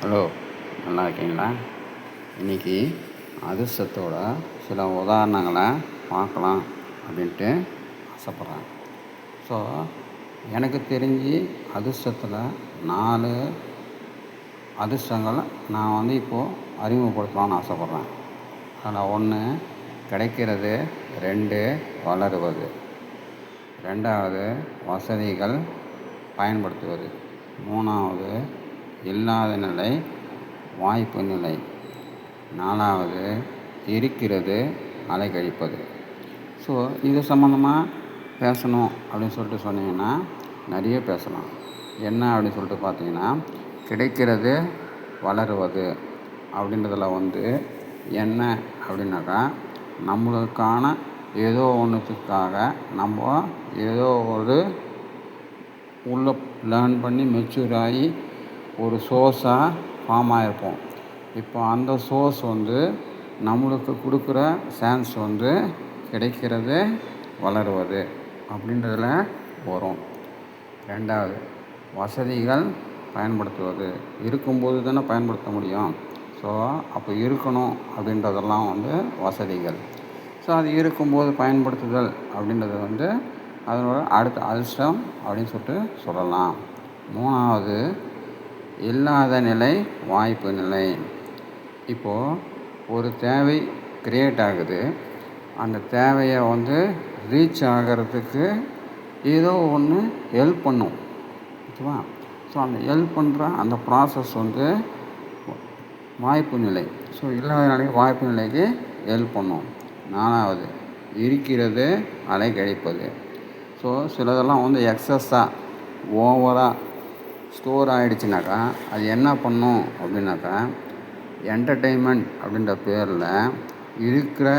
Hello, நல்லா இருக்கீங்களா? இன்றைக்கி அதிர்ஷ்டத்தோட சில உதாரணங்களை பார்க்கலாம் அப்படின்ட்டு ஆசைப்பட்றேன். ஸோ எனக்கு தெரிஞ்சு அதிர்ஷ்டத்தில் 4 அதிர்ஷ்டங்களை நான் இப்போது அறிமுகப்படுத்தலான்னு ஆசைப்பட்றேன். அதில் 1 கிடைக்கிறது, 2 வளருவது, 2வது வசதிகள் பயன்படுத்துவது, 3வது இல்லாத நிலை வாய்ப்பு நிலை, 4வது இருக்கிறது அலைக்கழிப்பது. ஸோ இது சம்மந்தமாக பேசணும் அப்படின்னு சொல்லிட்டு சொன்னீங்கன்னா நிறைய பேசலாம். என்ன அப்படின்னு சொல்லிட்டு பார்த்தீங்கன்னா, கிடைக்கிறது வளருவது அப்படின்றதில் என்ன அப்படின்னாக்கா, நம்மளுக்கான ஏதோ ஒன்றுத்துக்காக நம்ம ஏதோ ஒரு உள்ள லேர்ன் பண்ணி மெச்சூர் ஆகி ஒரு சோர்ஸாக ஃபார்ம் ஆகிருப்போம். இப்போ அந்த சோர்ஸ் நம்மளுக்கு கொடுக்குற சான்ஸ் கிடைக்கிறது வளருவது அப்படின்றதில் வரும். 2வது வசதிகள் பயன்படுத்துவது. இருக்கும்போது தானே பயன்படுத்த முடியும். ஸோ அப்போ இருக்கணும் அப்படின்றதெல்லாம் வசதிகள். ஸோ அது இருக்கும்போது பயன்படுத்துதல் அப்படின்றது அதனோட அடுத்த அதிர்ஷ்டம் அப்படின்னு சொல்லிட்டு சொல்லலாம். 3வது இல்லாத நிலை வாய்ப்பு நிலை. இப்போது ஒரு தேவை க்ரியேட் ஆகுது. அந்த தேவையை ரீச் ஆகிறதுக்கு ஏதோ ஒன்று ஹெல்ப் பண்ணும். ஓகேவா? ஸோ அந்த ஹெல்ப் பண்ணுற அந்த ப்ராசஸ் வாய்ப்பு நிலை. ஸோ இல்லாத நிலை வாய்ப்பு நிலைக்கு ஹெல்ப் பண்ணும். 4வது இருக்கிறது அலைக்கழிப்பது. ஸோ சிலதெல்லாம் எக்ஸஸாக ஓவராக ஸ்டோர் ஆகிடுச்சுனாக்கா அது என்ன பண்ணும் அப்படின்னாக்கா, என்டர்டெயின்மெண்ட் அப்படின்ற பேரில் இருக்கிற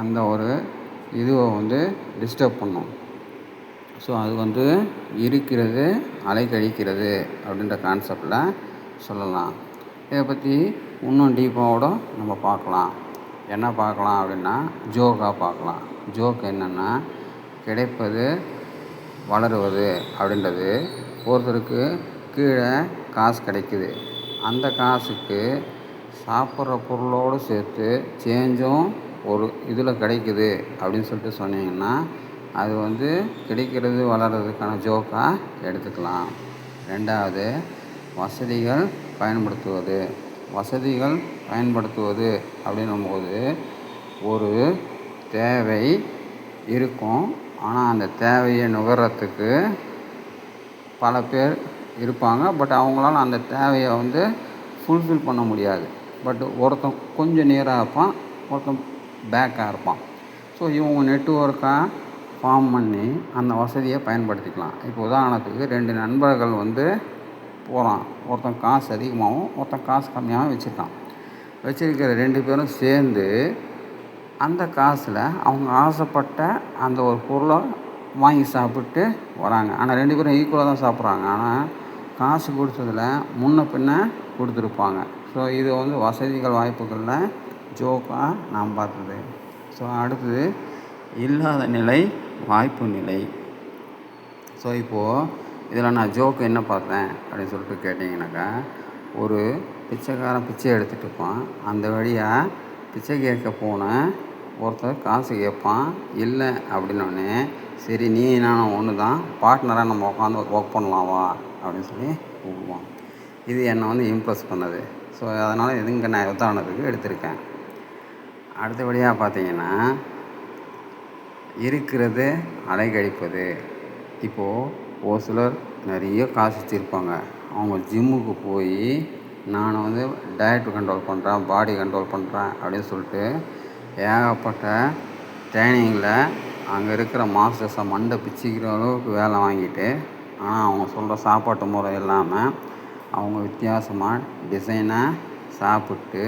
அந்த ஒரு இதுவை டிஸ்டர்ப் பண்ணும். ஸோ அது இருக்கிறது அலைக்கழிக்கிறது அப்படின்ற கான்செப்டில் சொல்லலாம். இதை பற்றி இன்னும் டீப்பாவோட நம்ம பார்க்கலாம். என்ன பார்க்கலாம் அப்படின்னா, ஜோக்காக பார்க்கலாம். ஜோக் என்னென்னா, கிடைப்பது வளருவது அப்படின்றது ஒருத்தருக்கு கீழே காசு கிடைக்குது. அந்த காசுக்கு சாப்பிட்ற பொருளோடு சேர்த்து சேஞ்சும் ஒரு இதில் கிடைக்குது அப்படின்னு சொல்லிட்டு சொன்னீங்கன்னா, அது கிடைக்கிறது வளர்கிறதுக்கான ஜோக்காக எடுத்துக்கலாம். 2வது வசதிகள் பயன்படுத்துவது. வசதிகள் பயன்படுத்துவது அப்படின்னும்போது ஒரு தேவை இருக்கும். ஆனால் அந்த தேவையை நுகர்றதுக்கு பல பேர் இருப்பாங்க. பட் அவங்களால அந்த தேவையை ஃபுல்ஃபில் பண்ண முடியாது. பட் ஒருத்தன் கொஞ்சம் நியராக இருப்பான், ஒருத்தன் பேக்காக இருப்பான். ஸோ இவங்க நெட்வொர்க்காக ஃபார்ம் பண்ணி அந்த வசதியை பயன்படுத்திக்கலாம். இப்போ உதாரணத்துக்கு 2 நண்பர்கள் போகிறான். ஒருத்தன் காசு அதிகமாகவும் ஒருத்தன் காசு கம்மியாகவும் வச்சுருக்கிற 2 பேரும் சேர்ந்து அந்த காசில் அவங்க ஆசைப்பட்ட அந்த ஒரு பொருளை வாங்கி சாப்பிட்டு வராங்க. ஆனால் 2 பேரும் ஈக்குவலாக தான் சாப்பிட்றாங்க. ஆனால் காசு கொடுத்ததில் முன்ன பின்ன கொடுத்துருப்பாங்க. ஸோ இது வசதிகள் வாய்ப்புகளில் ஜோக்காக நாம் பார்த்தது. ஸோ அடுத்தது இல்லாத நிலை வாய்ப்பு நிலை. ஸோ இப்போது இதில் நான் ஜோக்கு என்ன பார்த்தேன் அப்படின்னு சொல்லிட்டு கேட்டிங்கனாக்கா, ஒரு பிச்சைக்காரன் பிச்சை எடுத்துகிட்டு இருப்பான். அந்த வழியாக பிச்சை கேட்க போன ஒருத்தர் காசு கேட்பான். இல்லை அப்படின்னோடனே, சரி நீ நானும் ஒன்று தான், பார்ட்னராக நம்ம உட்காந்து ஒர்க் பண்ணலாம் வா அப்படின்னு சொல்லி கூப்பிடுவான். இது என்னை இம்ப்ரெஸ் பண்ணது. ஸோ அதனால் இங்கே நான் உதாரணத்துக்கு எடுத்திருக்கேன். அடுத்தபடியாக பார்த்தீங்கன்னா, இருக்கிறது அலைக்கழிப்பது. இப்போது ஒரு சிலர் நிறைய காசு வச்சுருப்பாங்க. அவங்க ஜிம்முக்கு போய் நான் டயட் கண்ட்ரோல் பண்ணுறேன், பாடி கண்ட்ரோல் பண்ணுறேன் அப்படின்னு சொல்லிட்டு ஏகப்பட்ட ட்ரைனிங்கில் அங்கே இருக்கிற மாஸ்டர்ஸை மண்டை பிச்சுக்கிற அளவுக்கு வேலை வாங்கிட்டு, ஆனால் அவங்க சொல்கிற சாப்பாட்டு முறை இல்லாமல் அவங்க வித்தியாசமாக டிசைனாக சாப்பிட்டு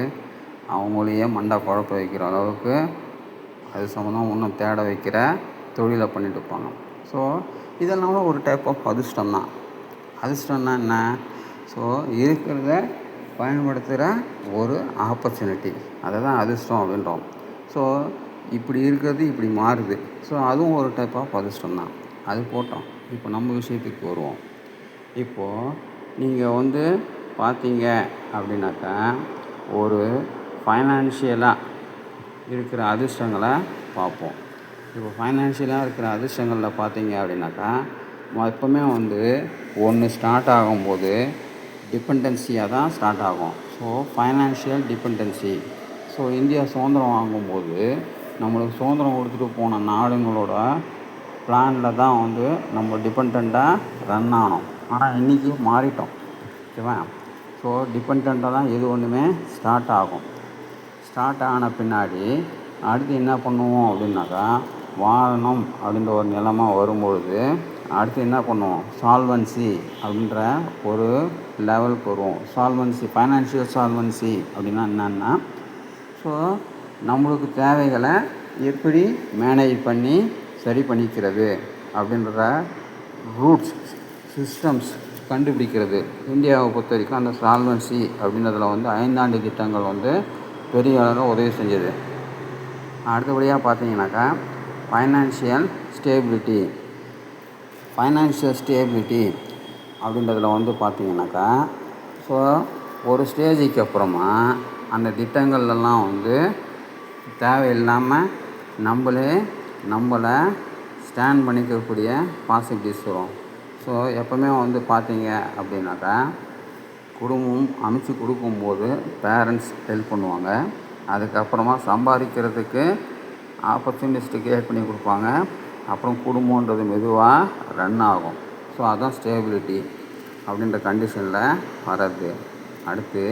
அவங்களையே மண்டை குழப்ப வைக்கிற அளவுக்கு அது சம்மந்தம் இன்னும் தேட வைக்கிற தொழிலை பண்ணிட்டு இருப்பாங்க. ஸோ இதெல்லாம் ஒரு டைப் ஆஃப் அதிர்ஷ்டம் தான். அதிர்ஷ்டம்னா என்ன? ஸோ இருக்கிறத பயன்படுத்துகிற ஒரு ஆப்பர்ச்சுனிட்டி, அதை தான் அதிர்ஷ்டம் அப்படின்றோம். ஸோ இப்படி இருக்கிறது இப்படி மாறுது. ஸோ அதுவும் ஒரு டைப் ஆஃப் அதிர்ஷ்டம் தான். அது போட்டோம். இப்போ நம்ம விஷயத்துக்கு வருவோம். இப்போது நீங்கள் பார்த்தீங்க அப்படின்னாக்கா ஒரு ஃபைனான்ஷியலாக இருக்கிற அதிர்ஷ்டங்களை பார்ப்போம். இப்போ ஃபைனான்ஷியலாக இருக்கிற அதிர்ஷ்டங்களில் பார்த்தீங்க அப்படின்னாக்கா எப்போவுமே ஒன்று ஸ்டார்ட் ஆகும்போது டிபெண்டன்சியாக தான் ஸ்டார்ட் ஆகும். So financial dependency. So India சுதந்திரம் வாங்கும்போது நம்மளுக்கு சுதந்திரம் கொடுத்துட்டு போன நாடுங்களோட பிளானில் தான் நம்ம டிபெண்ட்டாக ரன் ஆனோம். ஆனால் இன்றைக்கி மாறிட்டோம். ஓகேவா? ஸோ டிபெண்ட்டாக தான் எது ஒன்றுமே ஸ்டார்ட் ஆகும். ஸ்டார்ட் ஆன பின்னாடி அடுத்து என்ன பண்ணுவோம் அப்படின்னாக்கா வாழணும் அப்படின்ற ஒரு நிலைமை வரும்பொழுது அடுத்து என்ன பண்ணுவோம், சால்வன்சி அப்படின்ற ஒரு லெவலுக்கு வருவோம். சால்வன்சி, ஃபைனான்ஷியல் சால்வன்சி அப்படின்னா என்னென்னா, ஸோ நம்மளுக்கு தேவைகளை எப்படி மேனேஜ் பண்ணி சரி பண்ணிக்கிறது அப்படின்ற ரூட்ஸ் சிஸ்டம்ஸ் கண்டுபிடிக்கிறது. இந்தியாவை பொறுத்த வரைக்கும் அந்த சால்வன்சி அப்படின்றதில் 5 ஆண்டு திட்டங்கள் பெரிய அளவில் உதவி செஞ்சது. அடுத்தபடியாக பார்த்தீங்கன்னாக்கா ஃபைனான்ஷியல் ஸ்டேபிலிட்டி. ஃபைனான்ஷியல் ஸ்டேபிலிட்டி அப்படின்றதில் பார்த்தீங்கன்னாக்கா ஸோ ஒரு ஸ்டேஜுக்கு அப்புறமா அந்த திட்டங்கள்லாம் தேவையில்லாமல் நம்மளை ஸ்டாண்ட் பண்ணிக்கக்கூடிய பாசிபிலிட்டிஸ் வரும். ஸோ எப்போவுமே பார்த்தீங்க அப்படின்னாக்கா குடும்பம் அமைச்சு கொடுக்கும்போது பேரண்ட்ஸ் ஹெல்ப் பண்ணுவாங்க. அதுக்கப்புறமா சம்பாதிக்கிறதுக்கு ஆப்பர்ச்சுனிஸ்ட்டு கிரியேட் பண்ணி கொடுப்பாங்க. அப்புறம் குடும்பன்றது மெதுவாக ரன் ஆகும். ஸோ அதுதான் ஸ்டேபிலிட்டி அப்படின்ற கண்டிஷனில் வர்றது. அடுத்து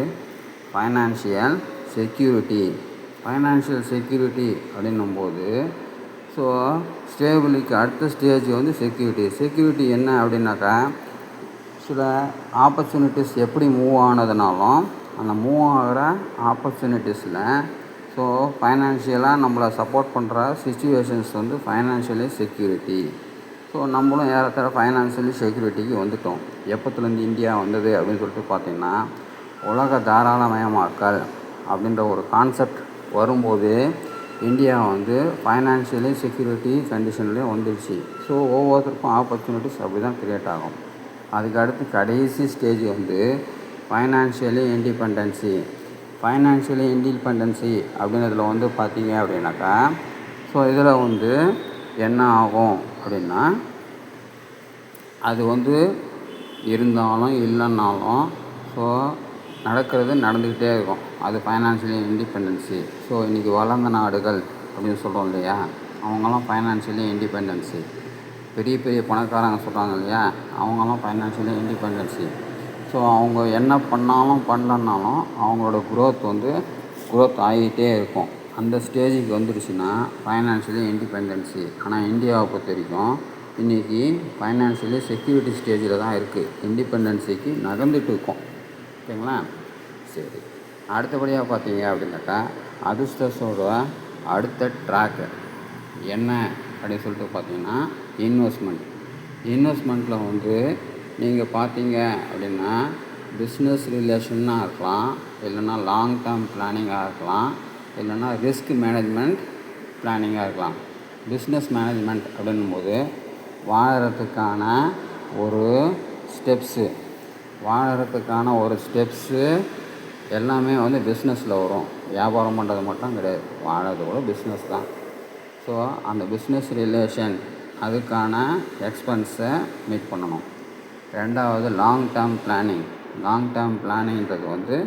ஃபைனான்ஷியல் செக்யூரிட்டி. ஃபைனான்ஷியல் செக்யூரிட்டி அப்படின்னும்போது ஸோ ஸ்டேபிலிட்டிக்கு அடுத்த ஸ்டேஜ் செக்யூரிட்டி. செக்யூரிட்டி என்ன அப்படின்னாக்கா சில ஆப்பர்ச்சுனிட்டிஸ் எப்படி மூவ் ஆனதுனாலும் அந்த மூவ் ஆகிற ஆப்பர்ச்சுனிட்டிஸில் ஸோ ஃபைனான்ஷியலாக நம்மளை சப்போர்ட் பண்ணுற சிச்சுவேஷன்ஸ் ஃபைனான்ஷியலி செக்யூரிட்டி. ஸோ நம்மளும் ஏறத்தர ஃபைனான்ஷியலி செக்யூரிட்டிக்கு வந்துட்டோம். எப்போத்துலேருந்து இந்தியா வந்தது அப்படின்னு சொல்லிட்டு பார்த்திங்கன்னா உலக தாராளமயமாக்கல் அப்படின்ற ஒரு கான்செப்ட் வரும்போது இந்தியா ஃபைனான்ஷியலி செக்யூரிட்டி கண்டிஷன்லேயே வந்துடுச்சு. ஸோ ஒவ்வொருத்தருக்கும் ஆப்பர்ச்சுனிட்டிஸ் அப்படி தான் க்ரியேட் ஆகும். அதுக்கு அடுத்து கடைசி stage financially independency. Financially independency அப்படின்றதுல பார்த்தீங்க அப்படின்னாக்கா ஸோ இதில் என்ன ஆகும் அப்படின்னா அது இருந்தாலும் இல்லைன்னாலும் ஸோ நடந்துக்கிட்டே இருக்கும். அது ஃபைனான்ஷியலி இண்டிபெண்டன்சி. ஸோ இன்றைக்கி வளர்ந்த நாடுகள் அப்படின்னு சொல்கிறோம் இல்லையா, அவங்களாம் ஃபைனான்ஷியலி இண்டிபெண்டன்சி. பெரிய பெரிய பணக்காரங்க சொல்கிறாங்க இல்லையா, அவங்களாம் ஃபைனான்ஷியலி இண்டிபெண்டன்சி. ஸோ அவங்க என்ன பண்ணலன்னாலும் அவங்களோட க்ரோத் ஆகிட்டே இருக்கும். அந்த ஸ்டேஜுக்கு வந்துடுச்சுன்னா ஃபைனான்ஷியலி இண்டிபெண்டன்சி. ஆனால் இந்தியாவை பொறுத்த வரைக்கும் இன்றைக்கி ஃபைனான்ஷியலி செக்யூரிட்டி ஸ்டேஜில் தான் இருக்குது. இண்டிபெண்டன்சிக்கு நகர்ந்துட்டு இருக்கோம். ஓகேங்களா? சரி, அடுத்தபடியாக பார்த்தீங்க அப்படின்னாக்கா அதிர்ஷ்டத்தோட அடுத்த ட்ராக்கு என்ன அப்படின்னு சொல்லிட்டு பார்த்தீங்கன்னா இன்வெஸ்ட்மெண்ட்டில் நீங்கள் பார்த்தீங்க அப்படின்னா பிஸ்னஸ் ரிலேஷன்னாக இருக்கலாம், இல்லைன்னா லாங் டேர்ம் பிளானிங்காக இருக்கலாம், இல்லைன்னா ரிஸ்க் மேனேஜ்மெண்ட் பிளானிங்காக இருக்கலாம். பிஸ்னஸ் மேனேஜ்மெண்ட் அப்படின்னும்போது வாழறதுக்கான ஒரு ஸ்டெப்ஸு எல்லாமே பிஸ்னஸில் வரும். வியாபாரம் பண்ணுறது மட்டும் கிடையாது, வாழறது கூட பிஸ்னஸ் தான். ஸோ அந்த பிஸ்னஸ் ரிலேஷன் அதுக்கான எக்ஸ்பென்ஸை மீட் பண்ணணும். ரெண்டாவது லாங் டேர்ம் பிளானிங்கிறது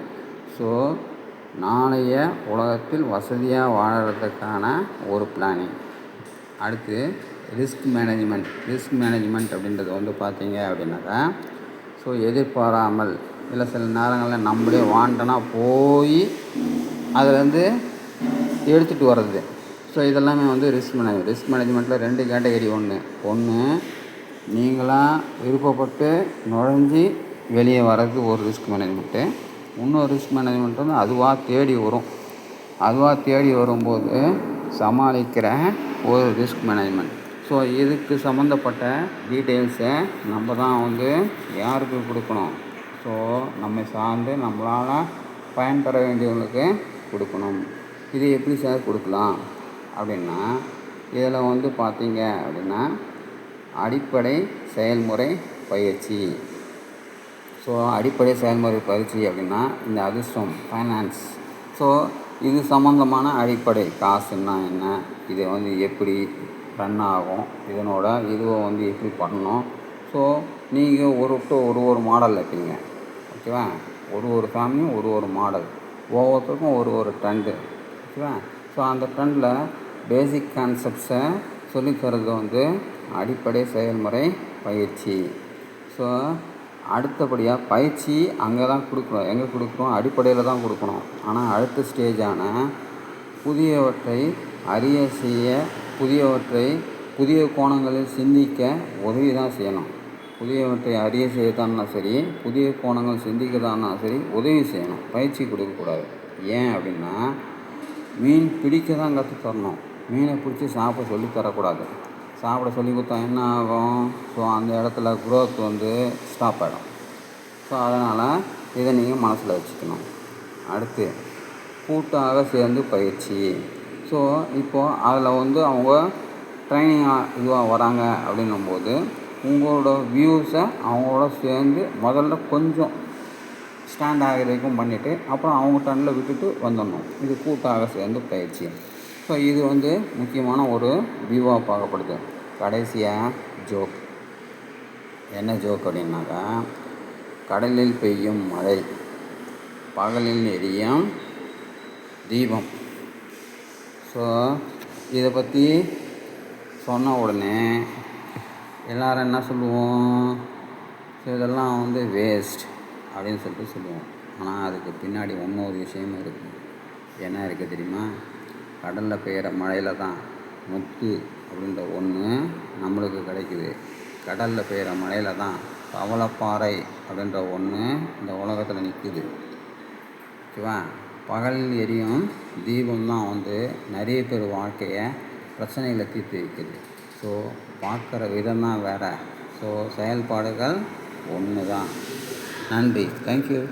ஸோ நாளைய உலகத்தில் வசதியாக வாழறதுக்கான ஒரு பிளானிங். அடுத்து ரிஸ்க் மேனேஜ்மெண்ட் அப்படின்றது பார்த்தீங்க அப்படின்னாக்கா ஸோ எதிர்பாராமல் இல்லை சில நேரங்களில் நம்மளே வாண்டனாக போய் அதிலேருந்து எடுத்துகிட்டு வர்றது. ஸோ இதெல்லாமே ரிஸ்க் மேனேஜ்மெண்ட்டில் 2 கேட்டகரி. ஒன்று நீங்களாக விருப்பப்பட்டு நுழைஞ்சி வெளியே வர்றது ஒரு ரிஸ்க் மேனேஜ்மெண்ட்டு. இன்னொரு ரிஸ்க் மேனேஜ்மெண்ட் அதுவாக தேடி வரும்போது சமாளிக்கிற ஒரு ரிஸ்க் மேனேஜ்மெண்ட். ஸோ இதுக்கு சம்மந்தப்பட்ட டீட்டெயில்ஸை நம்ம தான் யாருக்கு கொடுக்கணும், ஸோ நம்மை சார்ந்து நம்மளால் பயன்பெற வேண்டியவங்களுக்கு கொடுக்கணும். இது எப்படி சார் கொடுக்கலாம் அப்படின்னா இதில் பார்த்தீங்க அப்படின்னா அடிப்படை செயல்முறை பயிற்சி. ஸோ அடிப்படை செயல்முறை பயிற்சி அப்படின்னா இந்த அதிர்ஷ்டம் ஃபைனான்ஸ். ஸோ இது சம்மந்தமான அடிப்படை காசுன்னா என்ன, இதை வந்து எப்படி ரன் ஆகும், இதனோட இதுவை வந்து எப்படி பண்ணணும். ஸோ நீங்கள் ஒரு மாடல் வைப்பீங்க, ஓகேவா. ஒரு ஃபேமிலியும் ஒரு மாடல், ஒவ்வொருத்தருக்கும் ஒரு ட்ரெண்டு, ஓகேவா. ஸோ அந்த ட்ரெண்டில் பேசிக் கான்செப்ட்ஸை சொல்லித்தரது வந்து அடிப்படை செயல்முறை பயிற்சி. ஸோ அடுத்தபடியாக பயிற்சி அங்கே தான் கொடுக்குறோம், எங்கே கொடுக்குறோம், அடிப்படையில் தான் கொடுக்கணும். ஆனால் அடுத்த ஸ்டேஜான புதியவற்றை அறிய செய்ய, புதிய கோணங்களில் சிந்திக்க உதவி தான் செய்யணும். புதியவற்றை அறிய செய்யத்தான்னா சரி, புதிய கோணங்கள் சிந்திக்கதான்னா சரி, உதவி செய்யணும், பயிற்சி கொடுக்கக்கூடாது. ஏன் அப்படின்னா மீன் பிடிக்க தான் கற்றுத்தரணும், மீனை பிடிச்சி சாப்பிட சொல்லி தரக்கூடாது. சாப்பிட சொல்லி கொடுத்தா என்ன ஆகும், ஸோ அந்த இடத்துல குரோத் வந்து ஸ்டாப் ஆகிடும். ஸோ அதனால் இதை நீங்கள் மனசில் வச்சுக்கணும். அடுத்து கூட்டாக சேர்ந்து பயிற்சி. ஸோ இப்போது அதில் வந்து அவங்க ட்ரைனிங்காக இதுவாக வராங்க அப்படின்னும்போது உங்களோட வியூஸை அவங்களோட சேர்ந்து முதல்ல கொஞ்சம் ஸ்டாண்ட் ஆகிற வரைக்கும் பண்ணிவிட்டு அப்புறம் அவங்க டன்னில் விட்டுட்டு வந்துடணும். இது கூட்டாக சேர்ந்து பயிற்சி. ஸோ இது வந்து முக்கியமான ஒரு வியூவாக பார்க்கப்படுது. கடைசியாக ஜோக். என்ன ஜோக் அப்படின்னாக்கா, கடலில் பெய்யும் மழை, பகலில் எரியும் தீபம். ஸோ இதை பற்றி சொன்ன உடனே எல்லோரும் என்ன சொல்லுவோம், ஸோ இதெல்லாம் வந்து வேஸ்ட் அப்படின்னு சொல்லிட்டு சொல்லுவோம். ஆனால் அதுக்கு பின்னாடி இன்னொரு விஷயமும் இருக்குது. என்ன இருக்குது தெரியுமா, கடலில் பெய்கிற மழையில் தான் முத்து அப்படின்ற ஒன்று நம்மளுக்கு கிடைக்குது. கடலில் பெய்கிற மழையில் தான் பவளப்பாறை அப்படின்ற ஒன்று இந்த உலகத்தில் நிற்குது, ஓகேவா. பகலில் எரியும் தீபம் தான் வந்து நிறைய பேர் வாழ்க்கையை பிரச்சனைகளை தீர்த்து வைக்குது. ஸோ பார்க்குற விதம் தான் வேறு, ஸோ செயல்பாடுகள் ஒன்று தான். நன்றி, தேங்க்யூ.